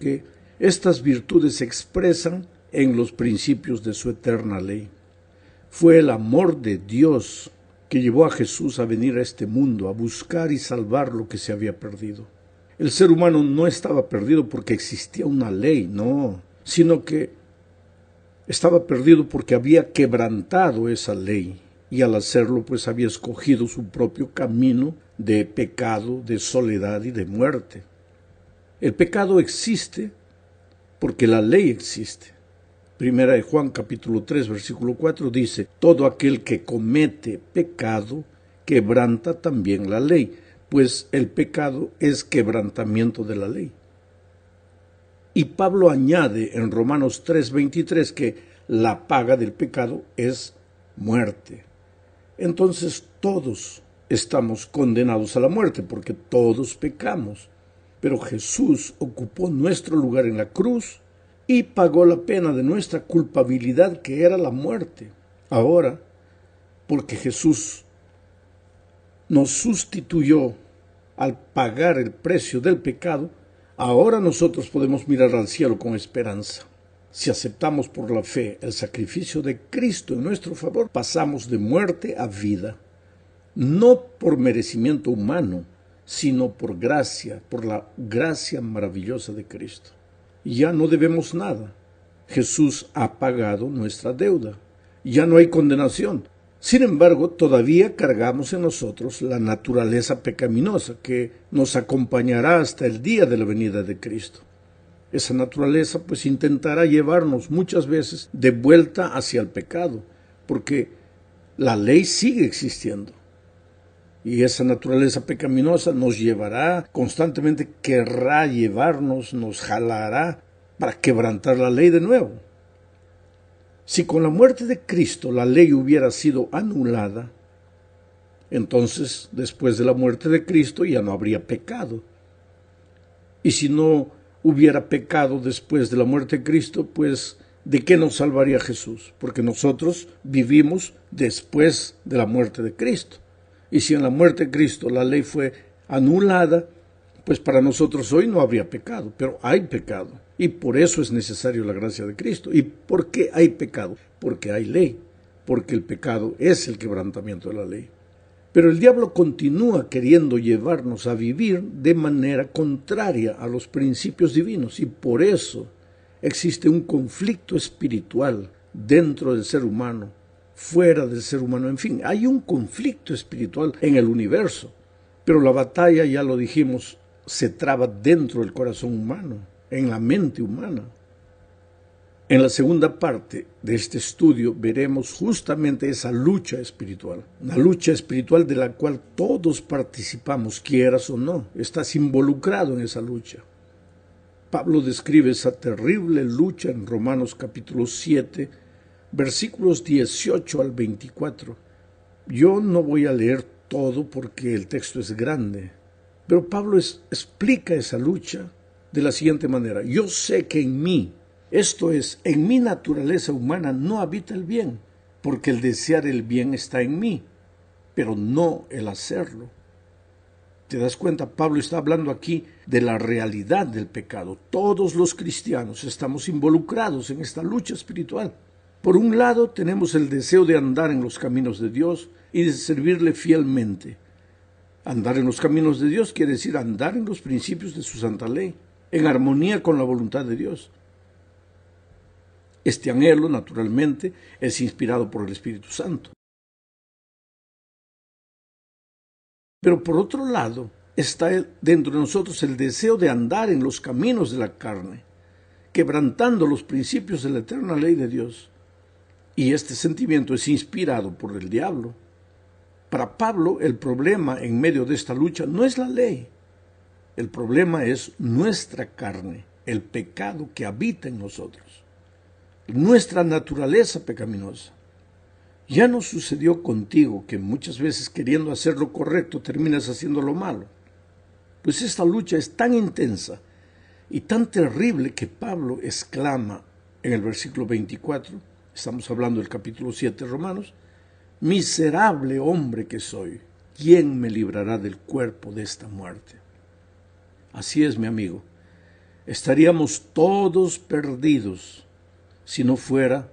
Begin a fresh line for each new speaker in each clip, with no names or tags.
que estas virtudes se expresan en los principios de su eterna ley. Fue el amor de Dios que llevó a Jesús a venir a este mundo, a buscar y salvar lo que se había perdido. El ser humano no estaba perdido porque existía una ley, no, sino que estaba perdido porque había quebrantado esa ley y al hacerlo pues había escogido su propio camino de pecado, de soledad y de muerte. El pecado existe porque la ley existe. Primera de Juan capítulo 3 versículo 4 dice: todo aquel que comete pecado quebranta también la ley, pues el pecado es quebrantamiento de la ley. Y Pablo añade en Romanos 3:23 que la paga del pecado es muerte. Entonces todos estamos condenados a la muerte porque todos pecamos. Pero Jesús ocupó nuestro lugar en la cruz y pagó la pena de nuestra culpabilidad, que era la muerte. Ahora, porque Jesús nos sustituyó al pagar el precio del pecado, ahora nosotros podemos mirar al cielo con esperanza. Si aceptamos por la fe el sacrificio de Cristo en nuestro favor, pasamos de muerte a vida, no por merecimiento humano, sino por gracia, por la gracia maravillosa de Cristo. Ya no debemos nada. Jesús ha pagado nuestra deuda. Ya no hay condenación. Sin embargo, todavía cargamos en nosotros la naturaleza pecaminosa que nos acompañará hasta el día de la venida de Cristo. Esa naturaleza pues intentará llevarnos muchas veces de vuelta hacia el pecado, porque la ley sigue existiendo. Y esa naturaleza pecaminosa nos llevará, constantemente querrá llevarnos, nos jalará para quebrantar la ley de nuevo. Si con la muerte de Cristo la ley hubiera sido anulada, entonces después de la muerte de Cristo ya no habría pecado. Y si no hubiera pecado después de la muerte de Cristo, pues ¿de qué nos salvaría Jesús? Porque nosotros vivimos después de la muerte de Cristo. Y si en la muerte de Cristo la ley fue anulada, pues para nosotros hoy no habría pecado, pero hay pecado. Y por eso es necesario la gracia de Cristo. ¿Y por qué hay pecado? Porque hay ley, porque el pecado es el quebrantamiento de la ley. Pero el diablo continúa queriendo llevarnos a vivir de manera contraria a los principios divinos, y por eso existe un conflicto espiritual dentro del ser humano, fuera del ser humano, en fin, hay un conflicto espiritual en el universo, pero la batalla, ya lo dijimos, se traba dentro del corazón humano, en la mente humana. En la segunda parte de este estudio veremos justamente esa lucha espiritual, una lucha espiritual de la cual todos participamos, quieras o no, estás involucrado en esa lucha. Pablo describe esa terrible lucha en Romanos capítulo 7, versículos 18 al 24. Yo no voy a leer todo porque el texto es grande, pero Pablo explica esa lucha de la siguiente manera: yo sé que en mí, esto es, en mi naturaleza humana, no habita el bien, porque el desear el bien está en mí, pero no el hacerlo. ¿Te das cuenta? Pablo está hablando aquí de la realidad del pecado. Todos los cristianos estamos involucrados en esta lucha espiritual. Por un lado, tenemos el deseo de andar en los caminos de Dios y de servirle fielmente. Andar en los caminos de Dios quiere decir andar en los principios de su santa ley, en armonía con la voluntad de Dios. Este anhelo, naturalmente, es inspirado por el Espíritu Santo. Pero por otro lado, está dentro de nosotros el deseo de andar en los caminos de la carne, quebrantando los principios de la eterna ley de Dios. Y este sentimiento es inspirado por el diablo. Para Pablo, el problema en medio de esta lucha no es la ley. El problema es nuestra carne, el pecado que habita en nosotros, nuestra naturaleza pecaminosa. Ya no sucedió contigo que muchas veces queriendo hacer lo correcto terminas haciendo lo malo. Pues esta lucha es tan intensa y tan terrible que Pablo exclama en el versículo 24, estamos hablando del capítulo 7 de Romanos: miserable hombre que soy, ¿quién me librará del cuerpo de esta muerte? Así es, mi amigo. estaríamos todos perdidos si no fuera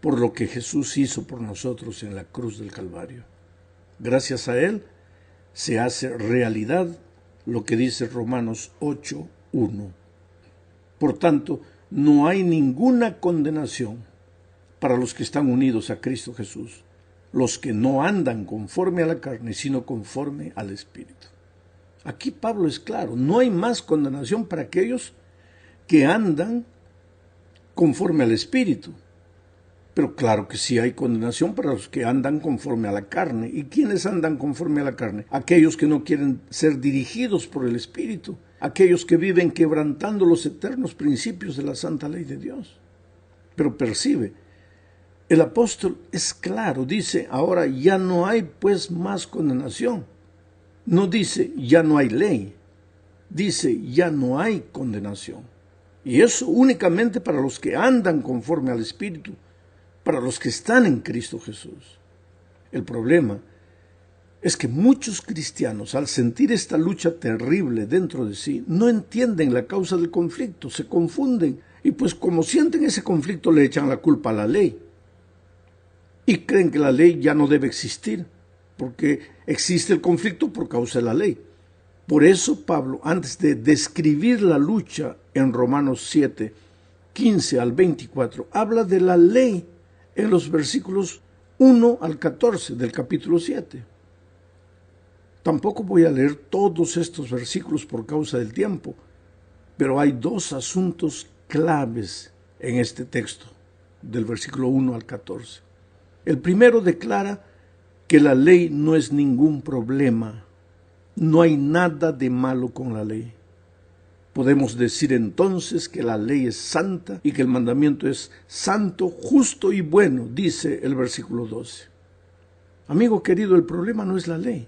por lo que Jesús hizo por nosotros en la cruz del Calvario. Gracias a Él se hace realidad lo que dice Romanos 8:1. Por tanto, no hay ninguna condenación para los que están unidos a Cristo Jesús, los que no andan conforme a la carne, sino conforme al Espíritu. Aquí Pablo es claro, no hay más condenación para aquellos que andan conforme al Espíritu. Pero claro que sí hay condenación para los que andan conforme a la carne. ¿Y quiénes andan conforme a la carne? Aquellos que no quieren ser dirigidos por el Espíritu, aquellos que viven quebrantando los eternos principios de la santa ley de Dios. Pero percibe, el apóstol es claro, dice, ahora ya no hay pues más condenación. No dice, ya no hay ley, dice, ya no hay condenación. Y eso únicamente para los que andan conforme al Espíritu, para los que están en Cristo Jesús. El problema es que muchos cristianos, al sentir esta lucha terrible dentro de sí, no entienden la causa del conflicto, se confunden, y pues como sienten ese conflicto le echan la culpa a la ley. Y creen que la ley ya no debe existir, porque existe el conflicto por causa de la ley. Por eso Pablo, antes de describir la lucha en Romanos 7, 15 al 24, habla de la ley en los versículos 1 al 14 del capítulo 7. Tampoco voy a leer todos estos versículos por causa del tiempo, pero hay dos asuntos claves en este texto, del versículo 1 al 14. El primero declara que la ley no es ningún problema, no hay nada de malo con la ley. Podemos decir entonces que la ley es santa y que el mandamiento es santo, justo y bueno, dice el versículo 12. Amigo querido, el problema no es la ley.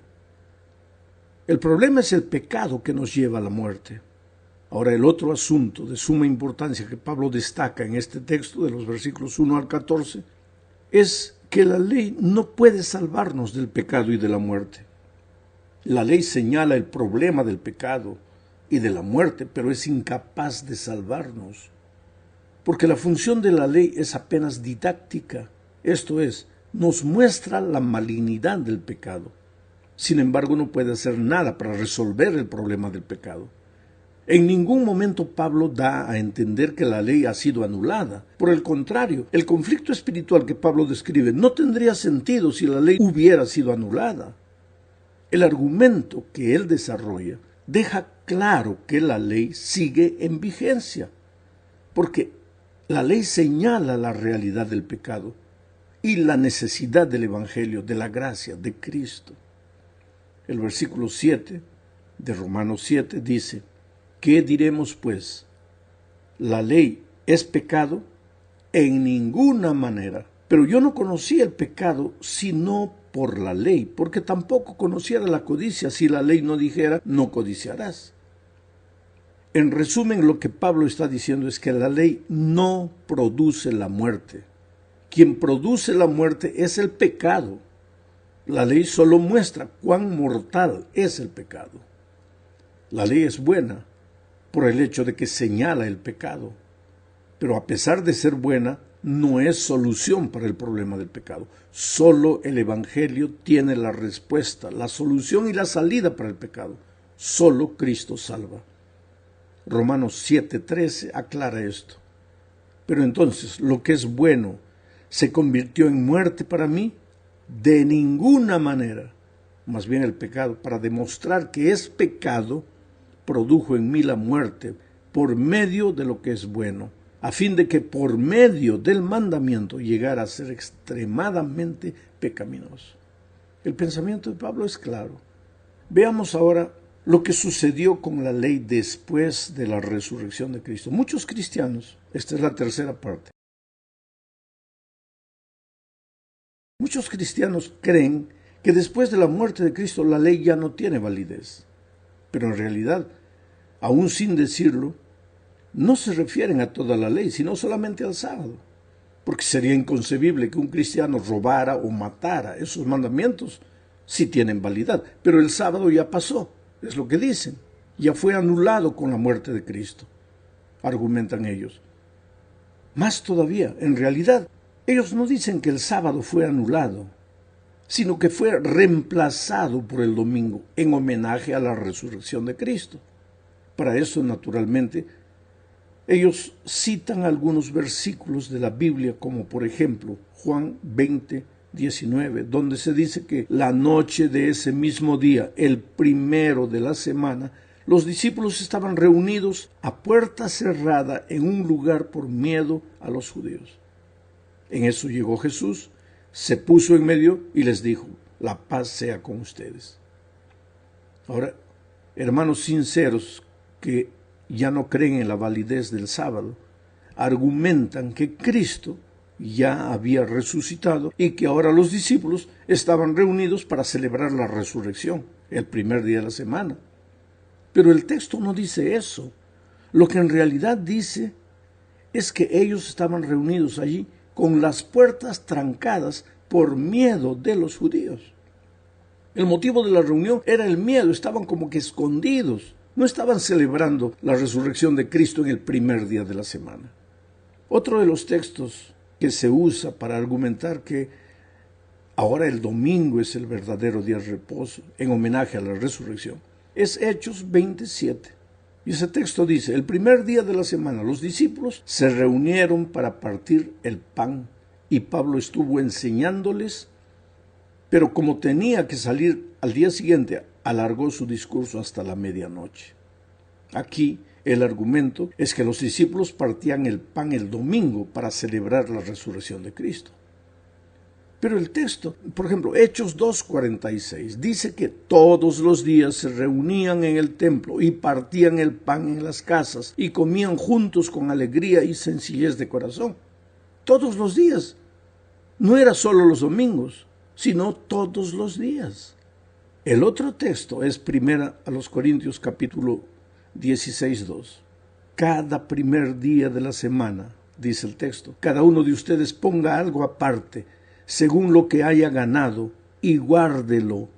El problema es el pecado que nos lleva a la muerte. Ahora, el otro asunto de suma importancia que Pablo destaca en este texto de los versículos 1 al 14 es que la ley no puede salvarnos del pecado y de la muerte. La ley señala el problema del pecado y de la muerte, pero es incapaz de salvarnos, porque la función de la ley es apenas didáctica, esto es, nos muestra la malignidad del pecado. Sin embargo, no puede hacer nada para resolver el problema del pecado. En ningún momento Pablo da a entender que la ley ha sido anulada. Por el contrario, el conflicto espiritual que Pablo describe no tendría sentido si la ley hubiera sido anulada. El argumento que él desarrolla deja claro que la ley sigue en vigencia, porque la ley señala la realidad del pecado y la necesidad del Evangelio, de la gracia de Cristo. El versículo 7 de Romanos 7 dice, ¿qué diremos pues? ¿La ley es pecado? En ninguna manera. Pero yo no conocía el pecado sino por la ley, porque tampoco conociera la codicia si la ley no dijera, no codiciarás. En resumen, lo que Pablo está diciendo es que la ley no produce la muerte. Quien produce la muerte es el pecado. La ley solo muestra cuán mortal es el pecado. La ley es buena por el hecho de que señala el pecado, pero a pesar de ser buena, no es solución para el problema del pecado. Solo el Evangelio tiene la respuesta, la solución y la salida para el pecado. Solo Cristo salva. Romanos 7:13 aclara esto. Pero entonces, ¿lo que es bueno se convirtió en muerte para mí? De ninguna manera. Más bien el pecado, para demostrar que es pecado, produjo en mí la muerte por medio de lo que es bueno, a fin de que por medio del mandamiento llegara a ser extremadamente pecaminoso. El pensamiento de Pablo es claro. Veamos ahora lo que sucedió con la ley después de la resurrección de Cristo. Muchos cristianos, esta es la tercera parte, muchos cristianos creen que después de la muerte de Cristo la ley ya no tiene validez. Pero en realidad, aún sin decirlo, no se refieren a toda la ley, sino solamente al sábado. Porque sería inconcebible que un cristiano robara o matara. Esos mandamientos sí tienen validad, pero el sábado ya pasó, es lo que dicen. Ya fue anulado con la muerte de Cristo. argumentan ellos. Más todavía, en realidad, ellos no dicen que el sábado fue anulado, sino que fue reemplazado por el domingo en homenaje a la resurrección de Cristo. Para eso, naturalmente, ellos citan algunos versículos de la Biblia, como por ejemplo Juan 20:19, donde se dice que la noche de ese mismo día, el primero de la semana, los discípulos estaban reunidos a puerta cerrada en un lugar por miedo a los judíos. En eso llegó Jesús, se puso en medio y les dijo: la paz sea con ustedes. Ahora, hermanos sinceros que ya no creen en la validez del sábado, argumentan que Cristo ya había resucitado y que ahora los discípulos estaban reunidos para celebrar la resurrección, el primer día de la semana. Pero el texto no dice eso. Lo que en realidad dice es que ellos estaban reunidos allí con las puertas trancadas por miedo de los judíos. El motivo de la reunión era el miedo, estaban como que escondidos. No estaban celebrando la resurrección de Cristo en el primer día de la semana. Otro de los textos que se usa para argumentar que ahora el domingo es el verdadero día de reposo, en homenaje a la resurrección, es Hechos 27. Y ese texto dice: el primer día de la semana los discípulos se reunieron para partir el pan, y Pablo estuvo enseñándoles, pero como tenía que salir al día siguiente, alargó su discurso hasta la medianoche. Aquí el argumento es que los discípulos partían el pan el domingo para celebrar la resurrección de Cristo. Pero el texto, por ejemplo, Hechos 2:46, dice que todos los días se reunían en el templo y partían el pan en las casas y comían juntos con alegría y sencillez de corazón. Todos los días. No era solo los domingos, sino todos los días. El otro texto es 1 Corintios capítulo 16:2. Cada primer día de la semana, dice el texto, cada uno de ustedes ponga algo aparte, según lo que haya ganado, y guárdelo,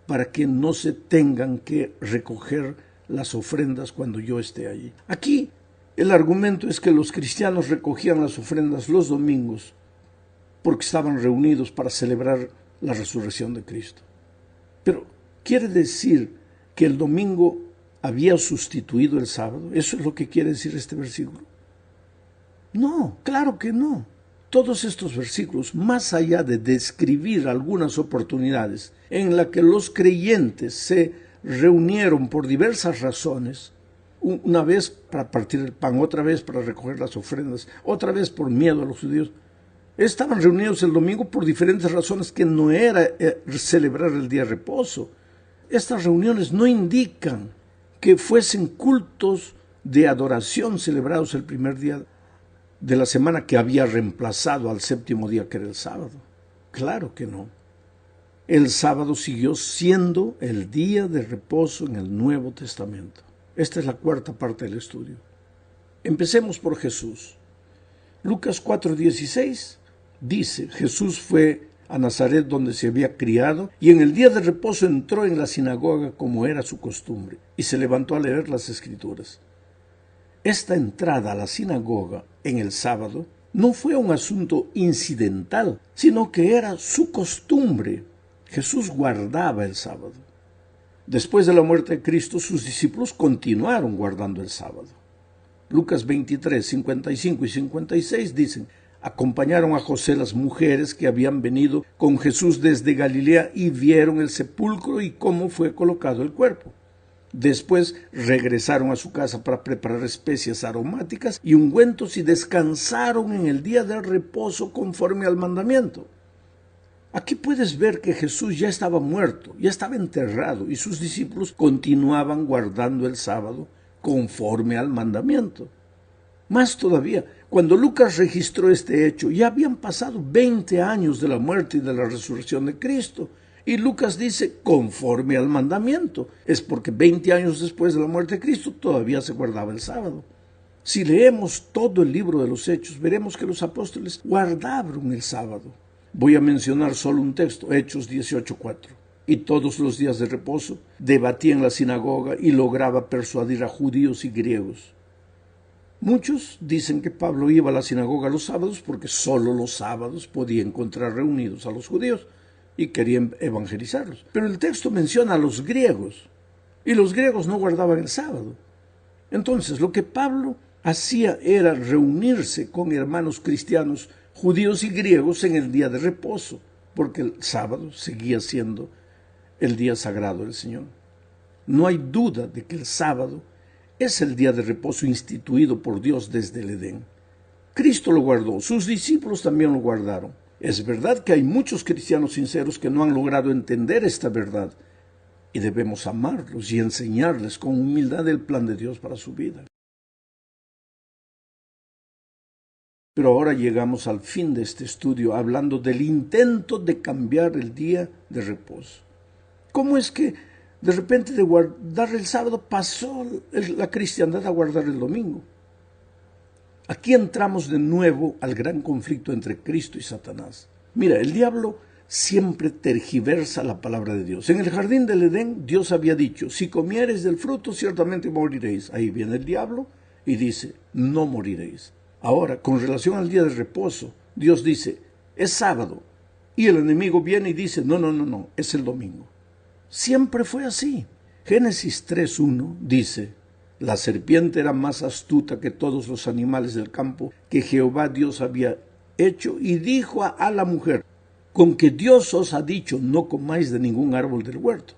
para que no se tengan que recoger las ofrendas cuando yo esté allí. Aquí el argumento es que los cristianos recogían las ofrendas los domingos porque estaban reunidos para celebrar la resurrección de Cristo. Pero ¿quiere decir que el domingo había sustituido el sábado? ¿Eso es lo que quiere decir este versículo? No, claro que no. Todos estos versículos, más allá de describir algunas oportunidades en las que los creyentes se reunieron por diversas razones, una vez para partir el pan, otra vez para recoger las ofrendas, otra vez por miedo a los judíos, estaban reunidos el domingo por diferentes razones que no era celebrar el día de reposo. Estas reuniones no indican que fuesen cultos de adoración celebrados el primer día de la semana que había reemplazado al séptimo día, que era el sábado. Claro que no. El sábado siguió siendo el día de reposo en el Nuevo Testamento. Esta es la cuarta parte del estudio. Empecemos por Jesús. Lucas 4:16 dice: Jesús fue a Nazaret, donde se había criado, y en el día de reposo entró en la sinagoga como era su costumbre, y se levantó a leer las Escrituras. Esta entrada a la sinagoga en el sábado no fue un asunto incidental, sino que era su costumbre. Jesús guardaba el sábado. Después de la muerte de Cristo, sus discípulos continuaron guardando el sábado. Lucas 23, 55 y 56 dicen: acompañaron a José las mujeres que habían venido con Jesús desde Galilea y vieron el sepulcro y cómo fue colocado el cuerpo. Después regresaron a su casa para preparar especias aromáticas y ungüentos y descansaron en el día del reposo conforme al mandamiento. Aquí puedes ver que Jesús ya estaba muerto, ya estaba enterrado, y sus discípulos continuaban guardando el sábado conforme al mandamiento. Más todavía, cuando Lucas registró este hecho, ya habían pasado 20 años de la muerte y de la resurrección de Cristo. Y Lucas dice, conforme al mandamiento. Es porque 20 años después de la muerte de Cristo todavía se guardaba el sábado. Si leemos todo el libro de los Hechos, veremos que los apóstoles guardaron el sábado. Voy a mencionar solo un texto, Hechos 18:4. Y todos los días de reposo debatía en la sinagoga y lograba persuadir a judíos y griegos. Muchos dicen que Pablo iba a la sinagoga los sábados porque solo los sábados podía encontrar reunidos a los judíos y querían evangelizarlos. Pero el texto menciona a los griegos y los griegos no guardaban el sábado. Entonces, lo que Pablo hacía era reunirse con hermanos cristianos, judíos y griegos en el día de reposo, porque el sábado seguía siendo el día sagrado del Señor. No hay duda de que el sábado es el día de reposo instituido por Dios desde el Edén. Cristo lo guardó, sus discípulos también lo guardaron. Es verdad que hay muchos cristianos sinceros que no han logrado entender esta verdad y debemos amarlos y enseñarles con humildad el plan de Dios para su vida. Pero ahora llegamos al fin de este estudio hablando del intento de cambiar el día de reposo. ¿Cómo es que de repente de guardar el sábado pasó la cristiandad a guardar el domingo? Aquí entramos de nuevo al gran conflicto entre Cristo y Satanás. Mira, el diablo siempre tergiversa la palabra de Dios. En el jardín del Edén, Dios había dicho, si comieres del fruto, ciertamente moriréis. Ahí viene el diablo y dice, no moriréis. Ahora, con relación al día de reposo, Dios dice, es sábado. Y el enemigo viene y dice, no, es el domingo. Siempre fue así. Génesis 3:1 dice, la serpiente era más astuta que todos los animales del campo que Jehová Dios había hecho y dijo a la mujer, con que Dios os ha dicho, no comáis de ningún árbol del huerto.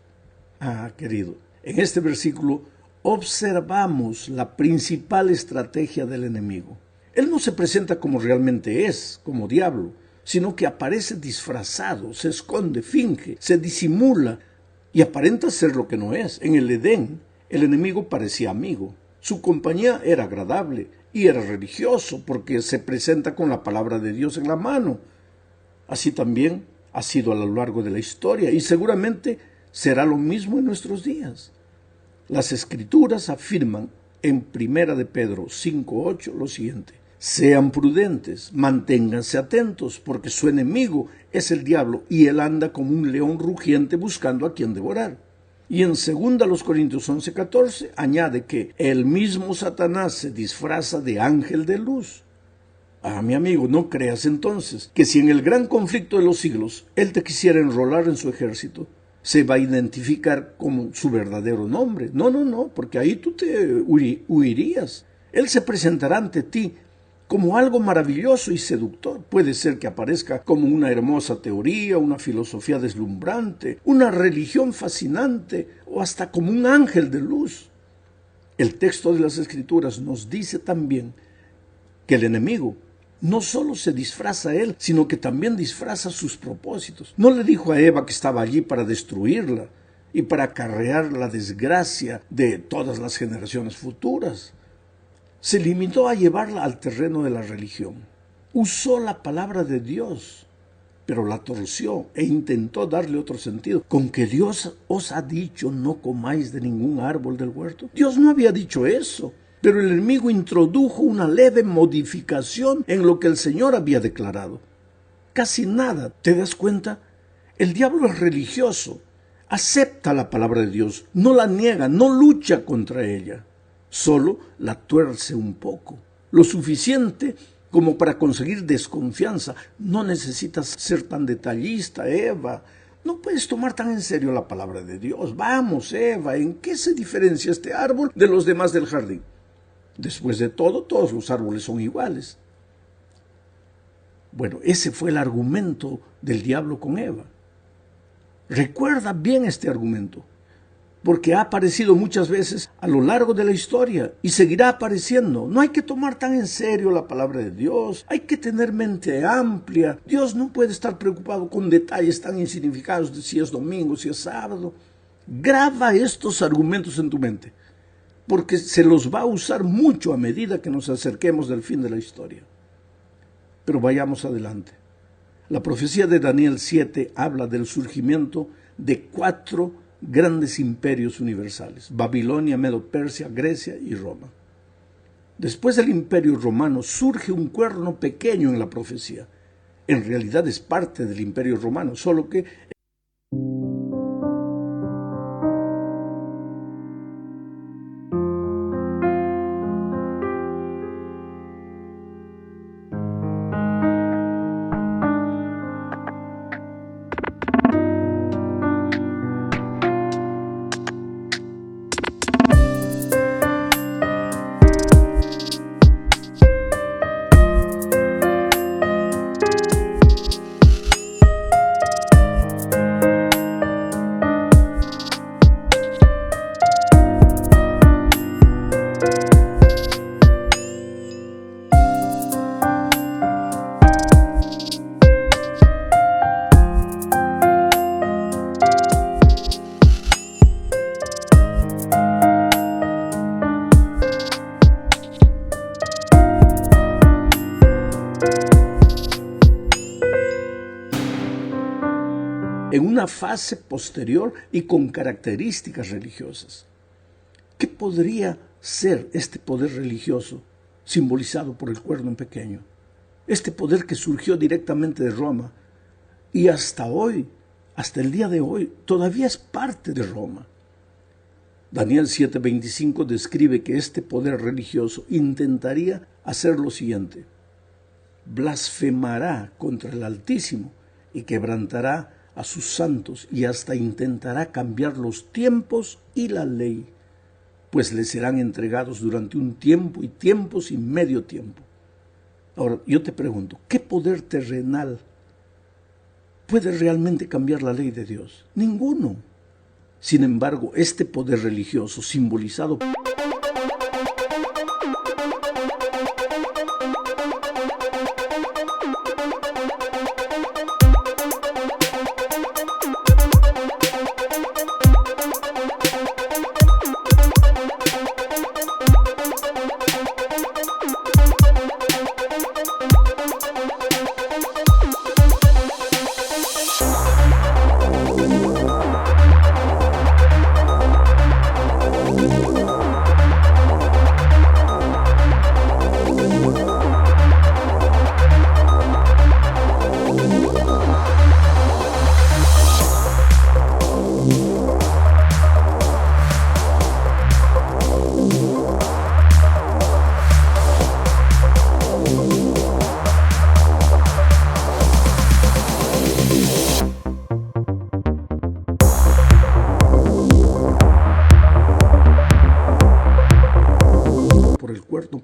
Ah, querido, en este versículo observamos la principal estrategia del enemigo. Él no se presenta como realmente es, como diablo, sino que aparece disfrazado, se esconde, finge, se disimula y aparenta ser lo que no es. En el Edén, el enemigo parecía amigo. Su compañía era agradable y era religioso porque se presenta con la palabra de Dios en la mano. Así también ha sido a lo largo de la historia y seguramente será lo mismo en nuestros días. Las Escrituras afirman en 1 de Pedro 5:8 lo siguiente: sean prudentes, manténganse atentos, porque su enemigo es el diablo y él anda como un león rugiente buscando a quien devorar. Y en 2 Corintios 11:14 añade que el mismo Satanás se disfraza de ángel de luz. Ah, mi amigo, no creas entonces que si en el gran conflicto de los siglos él te quisiera enrolar en su ejército, se va a identificar como su verdadero nombre. No, porque ahí tú te huirías. Él se presentará ante ti como algo maravilloso y seductor. Puede ser que aparezca como una hermosa teoría, una filosofía deslumbrante, una religión fascinante o hasta como un ángel de luz. El texto de las Escrituras nos dice también que el enemigo no solo se disfraza a él, sino que también disfraza sus propósitos. No le dijo a Eva que estaba allí para destruirla y para acarrear la desgracia de todas las generaciones futuras. Se limitó a llevarla al terreno de la religión. Usó la palabra de Dios, pero la torció e intentó darle otro sentido. ¿Con que Dios os ha dicho no comáis de ningún árbol del huerto? Dios no había dicho eso. Pero el enemigo introdujo una leve modificación en lo que el Señor había declarado. Casi nada, ¿te das cuenta? El diablo es religioso, acepta la palabra de Dios, no la niega, no lucha contra ella, solo la tuerce un poco, lo suficiente como para conseguir desconfianza. No necesitas ser tan detallista, Eva. No puedes tomar tan en serio la palabra de Dios. Vamos, Eva, ¿en qué se diferencia este árbol de los demás del jardín? Después de todo, todos los árboles son iguales. Bueno, ese fue el argumento del diablo con Eva. Recuerda bien este argumento, porque ha aparecido muchas veces a lo largo de la historia y seguirá apareciendo. No hay que tomar tan en serio la palabra de Dios, hay que tener mente amplia. Dios no puede estar preocupado con detalles tan insignificados de si es domingo, si es sábado. Graba estos argumentos en tu mente, porque se los va a usar mucho a medida que nos acerquemos del fin de la historia. Pero vayamos adelante. La profecía de Daniel 7 habla del surgimiento de 4 grandes imperios universales: Babilonia, Medo-Persia, Grecia y Roma. Después del imperio romano surge un cuerno pequeño en la profecía. En realidad es parte del imperio romano, solo que En una fase posterior y con características religiosas. ¿Qué podría ser este poder religioso simbolizado por el cuerno pequeño? Este poder que surgió directamente de Roma y hasta hoy, hasta el día de hoy, todavía es parte de Roma. Daniel 7:25 describe que este poder religioso intentaría hacer lo siguiente: blasfemará contra el Altísimo y quebrantará a sus santos y hasta intentará cambiar los tiempos y la ley, pues le serán entregados durante un tiempo y tiempos y medio tiempo. Ahora, yo te pregunto, ¿qué poder terrenal puede realmente cambiar la ley de Dios? Ninguno. Sin embargo, este poder religioso simbolizado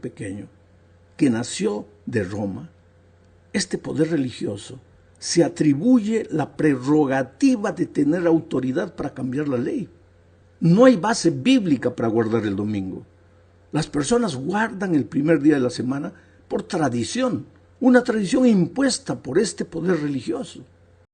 pequeño, que nació de Roma, este poder religioso se atribuye la prerrogativa de tener autoridad para cambiar la ley. No hay base bíblica para guardar el domingo. Las personas guardan el primer día de la semana por tradición, una tradición impuesta por este poder religioso.